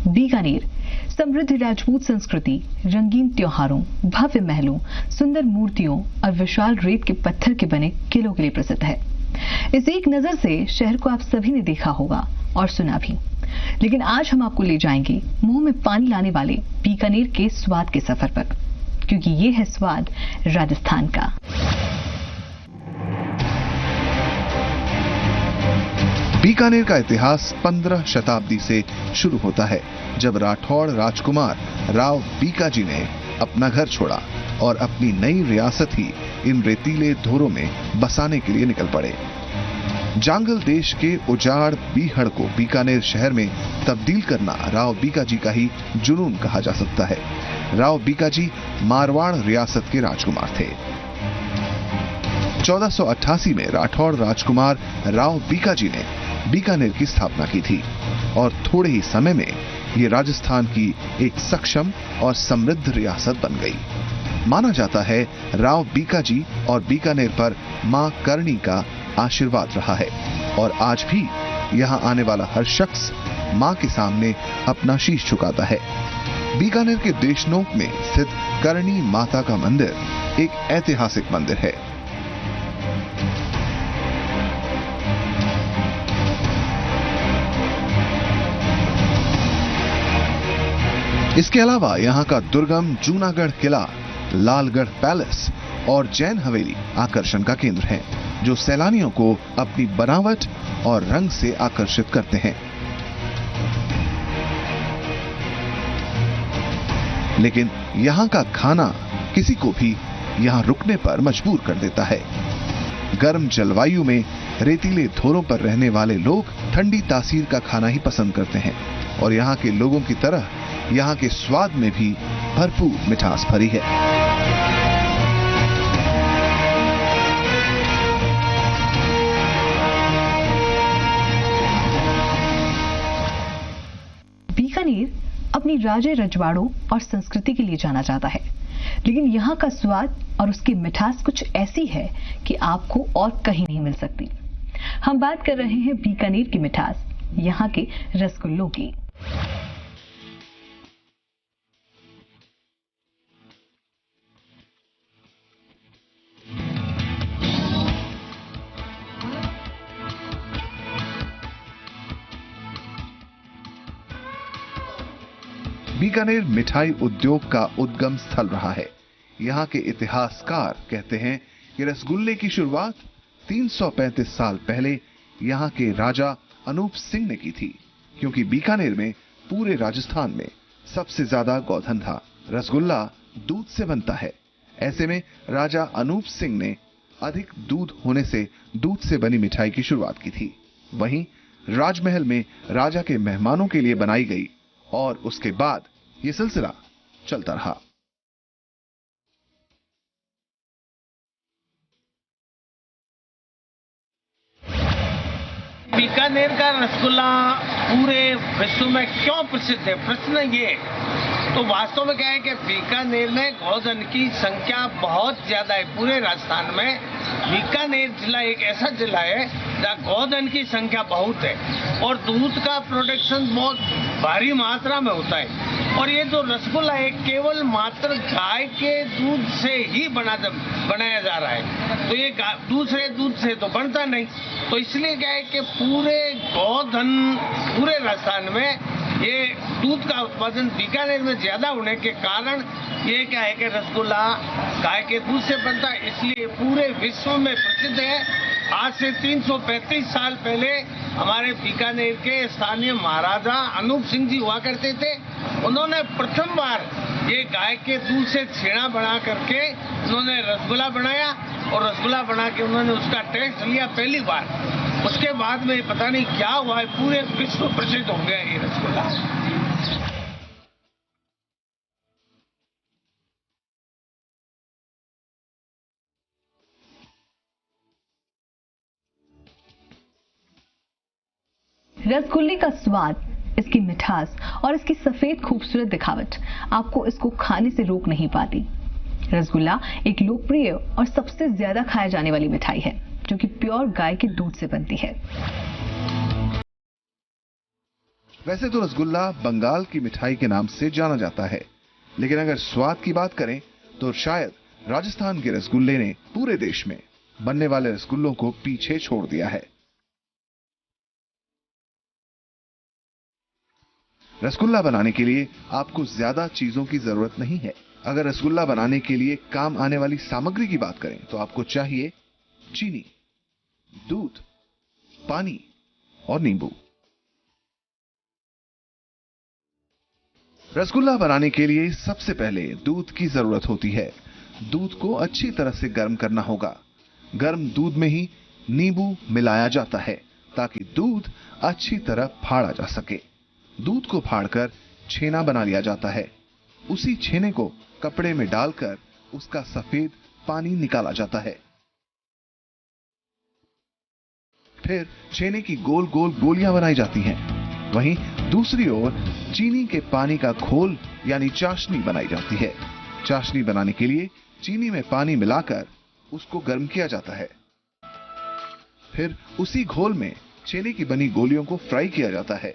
बीकानेर समृद्ध राजपूत संस्कृति, रंगीन त्योहारों, भव्य महलों, सुंदर मूर्तियों और विशाल रेत के पत्थर के बने किलों के लिए प्रसिद्ध है। इस एक नजर से शहर को आप सभी ने देखा होगा और सुना भी, लेकिन आज हम आपको ले जाएंगे मुंह में पानी लाने वाले बीकानेर के स्वाद के सफर पर, क्योंकि ये है स्वाद राजस्थान का। बीकानेर का इतिहास 15 शताब्दी से शुरू होता है, जब राठौड़ राजकुमार राव बीकाजी ने अपना घर छोड़ा और अपनी नई रियासत ही इन रेतीले धोरों में बसाने के लिए निकल पड़े। जांगल देश के उजाड़ बीहड़ को बीकानेर शहर में तब्दील करना राव बीकाजी का ही जुनून कहा जा सकता है। राव बीकाजी मारवाड़ रियासत के राजकुमार थे। 1488 में राठौड़ राजकुमार राव बीकाजी ने बीकानेर की स्थापना की थी और थोड़े ही समय में ये राजस्थान की एक सक्षम और समृद्ध रियासत बन गई। माना जाता है राव बीकाजी और बीकानेर पर मां करणी का आशीर्वाद रहा है और आज भी यहां आने वाला हर शख्स मां के सामने अपना शीश झुकाता है। बीकानेर के देशनोक में स्थित करणी माता का मंदिर एक ऐतिहासिक मंदिर है। इसके अलावा यहाँ का दुर्गम जूनागढ़ किला, लालगढ़ पैलेस और जैन हवेली आकर्षण का केंद्र है, जो सैलानियों को अपनी बनावट और रंग से आकर्षित करते हैं। लेकिन यहाँ का खाना किसी को भी यहाँ रुकने पर मजबूर कर देता है। गर्म जलवायु में रेतीले धोरों पर रहने वाले लोग ठंडी तासीर का खाना ही पसंद करते हैं और यहाँ के लोगों की तरह यहाँ के स्वाद में भी भरपूर मिठास भरी है। बीकानेर अपनी राजे रजवाड़ों और संस्कृति के लिए जाना जाता है, लेकिन यहाँ का स्वाद और उसकी मिठास कुछ ऐसी है कि आपको और कहीं नहीं मिल सकती। हम बात कर रहे हैं बीकानेर की मिठास, यहाँ के रसगुल्लों की। बीकानेर मिठाई उद्योग का उद्गम स्थल रहा है। यहाँ के इतिहासकार कहते हैं कि रसगुल्ले की शुरुआत 335 साल पहले यहाँ के राजा अनूप सिंह ने की थी, क्योंकि बीकानेर में पूरे राजस्थान में सबसे ज्यादा गौधन था। रसगुल्ला दूध से बनता है। ऐसे में राजा अनूप सिंह ने अधिक दूध होने से दूध से बनी मिठाई की शुरुआत की थी। वहीं राजमहल में राजा के मेहमानों के लिए बनाई गई और उसके बाद ये सिलसिला चलता रहा। बीकानेर का रसगुल्ला पूरे विश्व में क्यों प्रसिद्ध है? प्रश्न ये तो वास्तव में क्या है कि बीकानेर में गौधन की संख्या बहुत ज्यादा है। पूरे राजस्थान में बीकानेर जिला एक ऐसा जिला है जहाँ गौधन की संख्या बहुत है और दूध का प्रोडक्शन बहुत भारी मात्रा में होता है। और ये जो रसगुल्ला है केवल मात्र गाय के दूध से ही बनाया जा रहा है, तो ये दूसरे दूध से तो बनता नहीं। तो इसलिए क्या है कि पूरे गौधन पूरे राजस्थान में ये दूध का उत्पादन बीकानेर में ज्यादा होने के कारण ये क्या है कि रसगुल्ला गाय के दूध से बनता है, इसलिए पूरे विश्व में प्रसिद्ध है। आज से 335 साल पहले हमारे बीकानेर के स्थानीय महाराजा अनूप सिंह जी हुआ करते थे। उन्होंने प्रथम बार ये गाय के दूध से छेना बना करके उन्होंने रसगुल्ला बनाया और रसगुल्ला बना के उन्होंने उसका टेस्ट लिया पहली बार। उसके बाद में पता नहीं क्या हुआ है, पूरे विश्व प्रसिद्ध हो गया ये रसगुल्ला। रसगुल्ले का स्वाद, इसकी मिठास और इसकी सफेद खूबसूरत दिखावट आपको इसको खाने से रोक नहीं पाती। रसगुल्ला एक लोकप्रिय और सबसे ज्यादा खाया जाने वाली मिठाई है, जो कि प्योर गाय के दूध से बनती है। वैसे तो रसगुल्ला बंगाल की मिठाई के नाम से जाना जाता है, लेकिन अगर स्वाद की बात करें तो शायद राजस्थान के रसगुल्ले ने पूरे देश में बनने वाले रसगुल्लों को पीछे छोड़ दिया है। रसगुल्ला बनाने के लिए आपको ज्यादा चीजों की जरूरत नहीं है। अगर रसगुल्ला बनाने के लिए काम आने वाली सामग्री की बात करें तो आपको चाहिए चीनी, दूध, पानी और नींबू। रसगुल्ला बनाने के लिए सबसे पहले दूध की जरूरत होती है। दूध को अच्छी तरह से गर्म करना होगा। गर्म दूध में ही नींबू मिलाया जाता है ताकि दूध अच्छी तरह फाड़ा जा सके। दूध को फाड़कर छेना बना लिया जाता है। उसी छेने को कपड़े में डालकर उसका सफेद पानी निकाला जाता है। फिर छेने की गोल गोल गोलियां बनाई जाती हैं। वहीं दूसरी ओर चीनी के पानी का घोल यानी चाशनी बनाई जाती है। चाशनी बनाने के लिए चीनी में पानी मिलाकर उसको गर्म किया जाता है। फिर उसी घोल में छेने की बनी गोलियों को फ्राई किया जाता है।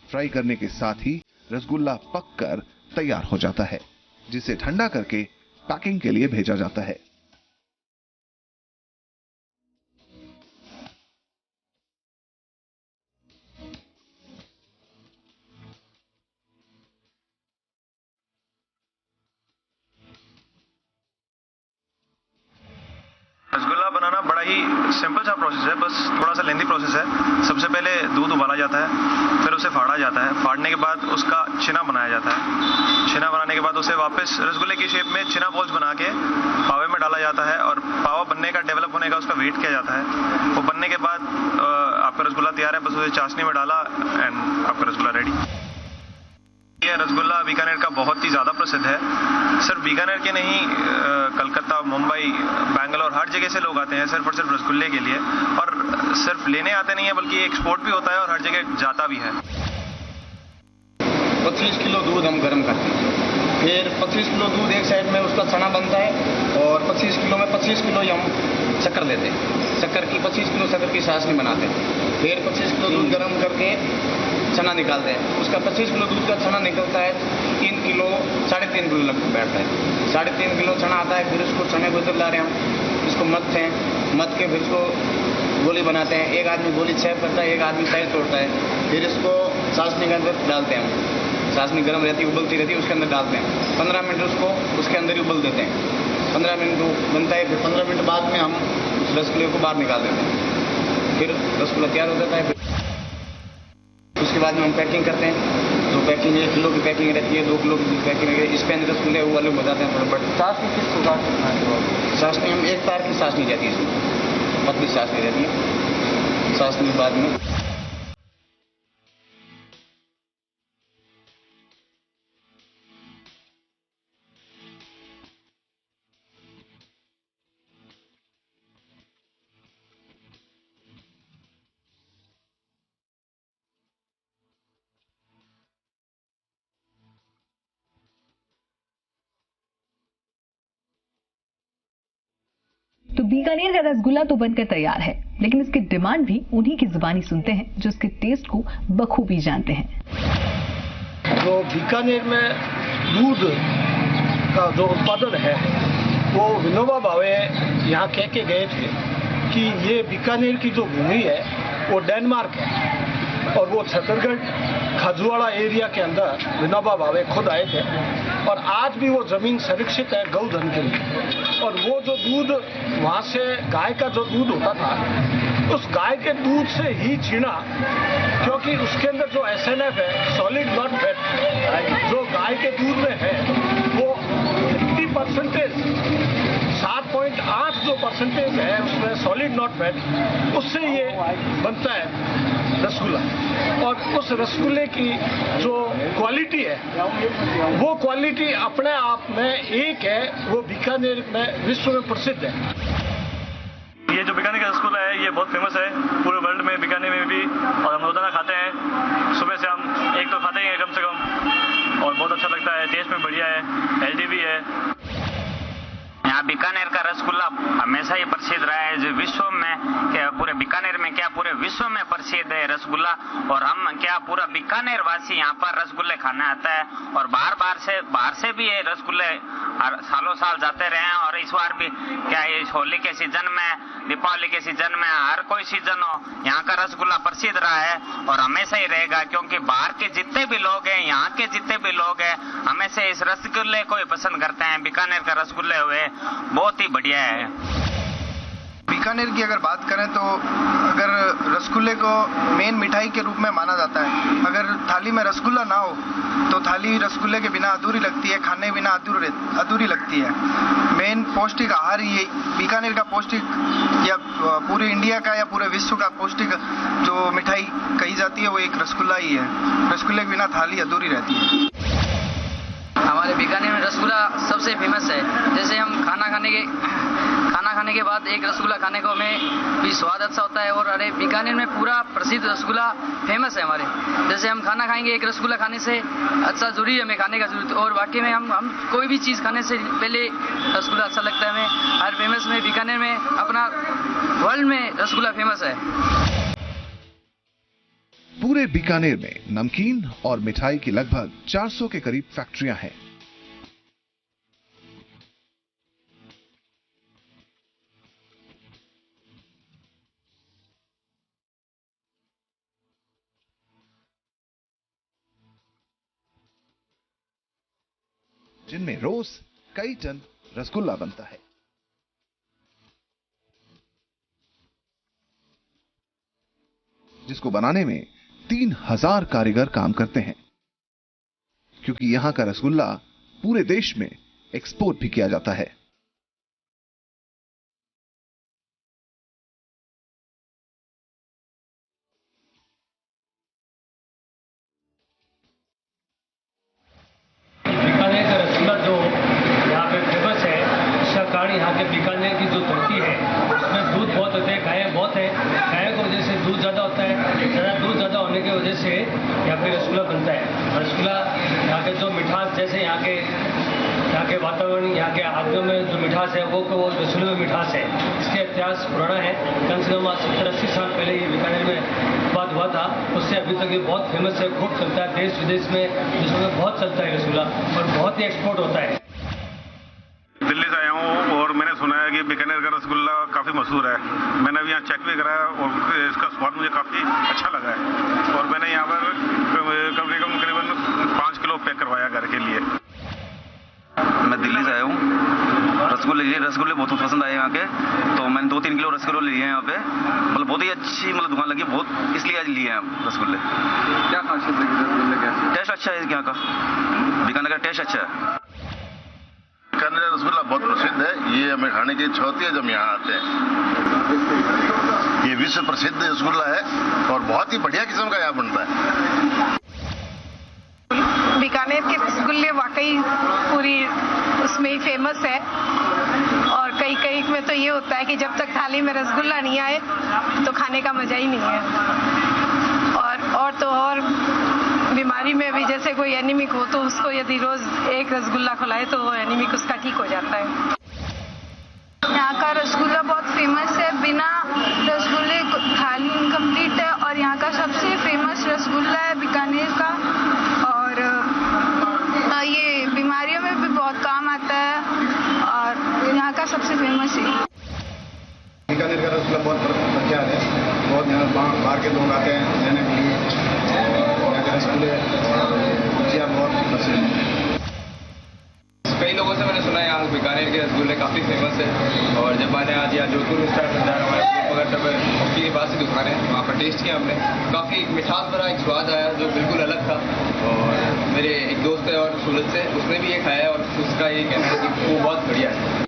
फ्राई करने के साथ ही रसगुल्ला पककर तैयार हो जाता है, जिसे ठंडा करके पैकिंग के लिए भेजा जाता है। रसगुल्ला बनाना बड़ा ही सिंपल सा प्रोसेस है, बस थोड़ा सा लेंथी प्रोसेस है। सबसे पहले दूध उबाला जाता है, फिर उसे फाड़ा जाता है। फाड़ने के बाद उसका छिना बनाया जाता है। छिना बनाने के बाद उसे वापस रसगुल्ले की शेप में छिना बॉल्स बना के पावे में डाला जाता है और पावा बनने का, डेवलप होने का उसका वेट किया जाता है। वो बनने के बाद आपका रसगुल्ला तैयार है। बस उसे चाशनी में डाला एंड आपका रसगुल्ला रेडी। ये रसगुल्ला बीकानेर का बहुत ही ज़्यादा प्रसिद्ध है। सिर्फ बीकानेर के नहीं, कलकत्ता, मुंबई, बैंगलोर, हर जगह से लोग आते हैं सिर्फ और सिर्फ रसगुल्ले के लिए। और सिर्फ लेने आते नहीं है बल्कि एक्सपोर्ट भी होता है और हर जगह जाता भी है। 25 किलो दूध हम गर्म करते हैं। फिर 25 किलो दूध एक साइड में उसका चना बनता है और 25 किलो में 25 किलो ही हम शक्कर लेते हैं। शक्कर की 25 किलो शक्कर की चाशनी बनाते हैं। फिर 25 किलो दूध गर्म करके चना निकालते हैं। उसका 25 किलो दूध का चना निकलता है 3 किलो, 3.5 किलो लगभग बैठता है। 3.5 किलो चना आता है। फिर उसको चने को इधर ला रहे हम, इसको मथते हैं। मथ के फिर इसको गोली बनाते हैं। एक आदमी गोली शेप करता है, एक आदमी साइज तोड़ता है। फिर इसको चाशनी के अंदर डालते हैं हम। चाशनी गर्म रहती है, उबलती रहती है, उसके अंदर डालते हैं। 15 मिनट उसको उसके अंदर ही उबल देते हैं। 15 मिनट बनता है। फिर 15 मिनट बाद में हम उस रसगुल्ले को बाहर निकाल देते हैं। फिर रसगुल्ला तैयार हो जाता है। उसके बाद में हम पैकिंग करते हैं। तो पैकिंग 1 किलो की पैकिंग रहती है, 2 किलो की पैकिंग रहती है। इस पे अंदर रसगुल्ले वो अलग हो जाते हैं थोड़े बड़े। चाशनी किस प्रकार से? चाशनी हम एक तार की चाशनी रहती है, इसमें पतली चाशनी रहती है। चाशनी के बाद में तो बीकानेर का रसगुल्ला तो बनकर तैयार है, लेकिन इसकी डिमांड भी उन्हीं की जुबानी सुनते हैं जो इसके टेस्ट को बखूबी जानते हैं। जो बीकानेर में दूध का जो उत्पादन है वो विनोबा भावे यहाँ कह के गए थे कि ये बीकानेर की जो भूमि है वो डेनमार्क है। और वो छत्तीसगढ़ खजुआड़ा एरिया के अंदर विनोबा भावे खुद आए थे और आज भी वो जमीन संरक्षित है गौधन के लिए। और वो जो दूध वहाँ से गाय का जो दूध होता था, उस गाय के दूध से ही छीना, क्योंकि उसके अंदर जो SNF है, सॉलिड नॉट फैट, जो गाय के दूध में है वो 50%, 7.8 जो परसेंटेज है उसमें सॉलिड नॉट फैट, उससे ये बनता है रसगुल्ला। और उस रसगुल्ले की जो क्वालिटी है वो क्वालिटी अपने आप में एक है, वो बीकानेर में विश्व में प्रसिद्ध है। ये जो बीकानेर का रसगुल्ला है ये बहुत फेमस है पूरे वर्ल्ड में, बीकानेर में भी। और हम रोजाना खाते हैं, सुबह से हम एक तो खाते ही हैं कम से कम, और बहुत अच्छा लगता है। टेस्ट में बढ़िया है, हेल्दी भी है। यहाँ बीकानेर का रसगुल्ला हमेशा हमेशा ही प्रसिद्ध रहा है। जो विश्व में क्या पूरे बीकानेर में क्या पूरे विश्व में प्रसिद्ध है रसगुल्ला, और हम क्या पूरा बीकानेर वासी यहाँ पर रसगुल्ले खाने आता है, और बाहर से भी ये रसगुल्ले सालों साल जाते रहे हैं। और इस बार भी क्या इस होली के सीजन में, दीपावली के सीजन में, हर कोई सीजन हो, यहाँ का रसगुल्ला प्रसिद्ध रहा है और हमेशा ही रहेगा, क्योंकि बाहर के जितने भी लोग हैं, यहाँ के जितने भी लोग हैं, हमेशा इस रसगुल्ले को ही पसंद करते हैं। बीकानेर का रसगुल्ले हुए बहुत ही बढ़िया है। बीकानेर की अगर बात करें तो अगर रसगुल्ले को मेन मिठाई के रूप में माना जाता है, अगर थाली में रसगुल्ला ना हो तो थाली रसगुल्ले के बिना अधूरी लगती है, खाने बिना अधूरी लगती है। मेन पौष्टिक आहार ये बीकानेर का पौष्टिक, या पूरे इंडिया का या पूरे विश्व का पौष्टिक जो मिठाई कही जाती है वो एक रसगुल्ला ही है। रसगुल्ले के बिना थाली अधूरी रहती है। हमारे बीकानेर में रसगुल्ला सबसे फेमस है। जैसे हम खाना खाने के बाद एक रसगुल्ला खाने को हमें भी स्वाद अच्छा होता है, और अरे बीकानेर में पूरा प्रसिद्ध रसगुल्ला फेमस है हमारे। जैसे हम खाना खाएंगे, एक रसगुल्ला खाने से अच्छा जरूरी है हमें खाने का जरूरत, और बाकी में हम कोई भी चीज़ खाने से पहले रसगुल्ला अच्छा लगता है हमें। हर फेमस में बीकानेर में अपना वर्ल्ड में रसगुल्ला फेमस है। पूरे बीकानेर में नमकीन और मिठाई की लगभग 400 के करीब फैक्ट्रियां हैं। जिनमें रोज कई टन रसगुल्ला बनता है। जिसको बनाने में 3000 कारीगर काम करते हैं, क्योंकि यहां का रसगुल्ला पूरे देश में एक्सपोर्ट भी किया जाता है। बीकानेर का रसगुल्ला जो यहाँ पे फेमस है, उसका कारण यहाँ के बीकानेर की जो धरती है उसमें दूध बहुत होते हैं, गायें बहुत है, गाय की वजह से दूध ज़्यादा होता है। दूध ज़्यादा होने की वजह से यहाँ पे रसगुल्ला बनता है। रसगुल्ला यहाँ के जो मिठास, जैसे यहाँ के वातावरण, यहाँ के आदमियों में जो मिठास है वो रसगुल्ले में मिठास है। इसका इतिहास पुराना है, कम से कम 70-80 साल पहले ये बीकानेर में बात हुआ था। उससे अभी तक ये बहुत फेमस है, खूब चलता है, देश विदेश में जिसमें बहुत चलता है रसगुल्ला, और बहुत ही एक्सपोर्ट होता है। दिल्ली से आया हूँ और मैंने सुना है कि बीकानेर का रसगुल्ला काफ़ी मशहूर है। मैंने अभी यहाँ चेक भी कराया और इसका स्वाद मुझे काफ़ी अच्छा लगा है, और मैंने यहाँ पर करीबन 5 किलो पैक करवाया घर के लिए। मैं दिल्ली से आया हूँ। रसगुल्ले बहुत पसंद आए यहाँ के, तो मैंने 2-3 किलो रसगुल्ले लिए हैं यहाँ पे। मतलब बहुत ही अच्छी दुकान लगी, बहुत इसलिए आज लिए हैं रसगुल्ले। क्या खासियत लगी रसगुल्ले का? टेस्ट अच्छा है यहाँ का, बीकानेर का टेस्ट अच्छा है। बीकानेर का रसगुल्ला बहुत प्रसिद्ध है, ये हमें खाने की इच्छा होती है जब यहाँ आते हैं। ये विश्व प्रसिद्ध रसगुल्ला है और बहुत ही बढ़िया किस्म का यहाँ बनता है। बीकानेर के रसगुल्ले वाकई पूरी उसमें ही फेमस है, और कई में तो ये होता है कि जब तक थाली में रसगुल्ला नहीं आए तो खाने का मजा ही नहीं है। और बीमारी में भी जैसे कोई एनीमिक हो तो उसको यदि रोज एक रसगुल्ला खिलाए तो वो एनीमिक उसका ठीक हो जाता है। यहाँ का रसगुल्ला बहुत फेमस है, बिना रसगुल्ले थाली इनकम्प्लीट है, और यहाँ का सबसे फेमस रसगुल्ला है बीकानेर का, और ये बीमारियों में भी बहुत काम आता है, और यहाँ का सबसे फेमस है। बीकानेर का रसगुल्ला बहुत प्रख्यात है, बहुत यहाँ बाहर के लोग आते हैं लेने के लिए, और यहाँ के रसगुल्ले भुजिया बहुत प्रसिद्ध है। कई लोगों से मैंने सुना है यहाँ बीकानेर के रसगुल्ले काफ़ी फेमस है, और जब मैंने आज यहाँ जोधपुर में स्टार्ट समझा रहा हूँ मगर तब हॉकी के पास की दुकान है, वहाँ पर टेस्ट किया हमने, काफ़ी मिठास भरा एक स्वाद आया जो बिल्कुल अलग था। और मेरे एक दोस्त है और सूरत से, उसने भी ये खाया और उसका ये कहना है कि वो बहुत बढ़िया है।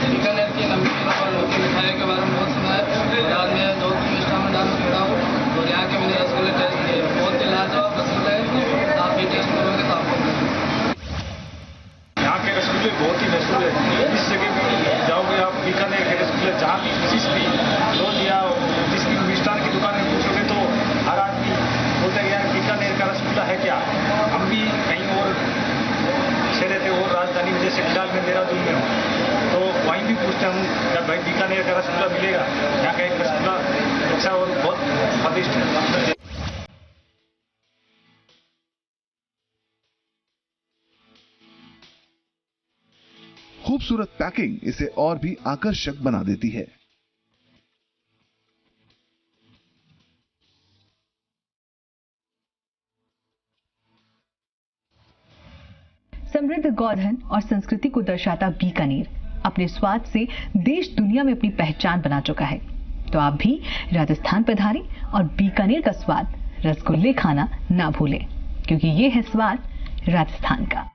बीकानेर की नमकीन और रोटी मिठाई के बारे में बहुत सुना है, बाद में जो मिष्ठान में डाल खड़ा हूँ, और यहाँ के मैंने रसगुल्ले टेस्ट किए, बहुत ही लाजवाब रसगुल्ले है, आप भी टेस्ट करोगे तो आपको। यहाँ के रसगुल्ले बहुत ही मशहूर है, इस जगह पर जाओगे आप बीकानेर के रसगुल्ले जहाँ भी किसी भी रोज या जिस भी मिष्ठान की दुकान में पूछोगे तो हर आदमी बोलता है यार बीकानेर का रसगुल्ला है क्या। हम भी कहीं और रसगुल्ला मिलेगा। यहाँ का एक रसगुल्ला अच्छा और बहुत स्वादिष्ट है। खूबसूरत पैकिंग इसे और भी आकर्षक बना देती है। समृद्ध गोधन और संस्कृति को दर्शाता बीकानेर अपने स्वाद से देश दुनिया में अपनी पहचान बना चुका है। तो आप भी राजस्थान पधारें और बीकानेर का स्वाद रसगुल्ले खाना ना भूलें, क्योंकि ये है स्वाद राजस्थान का।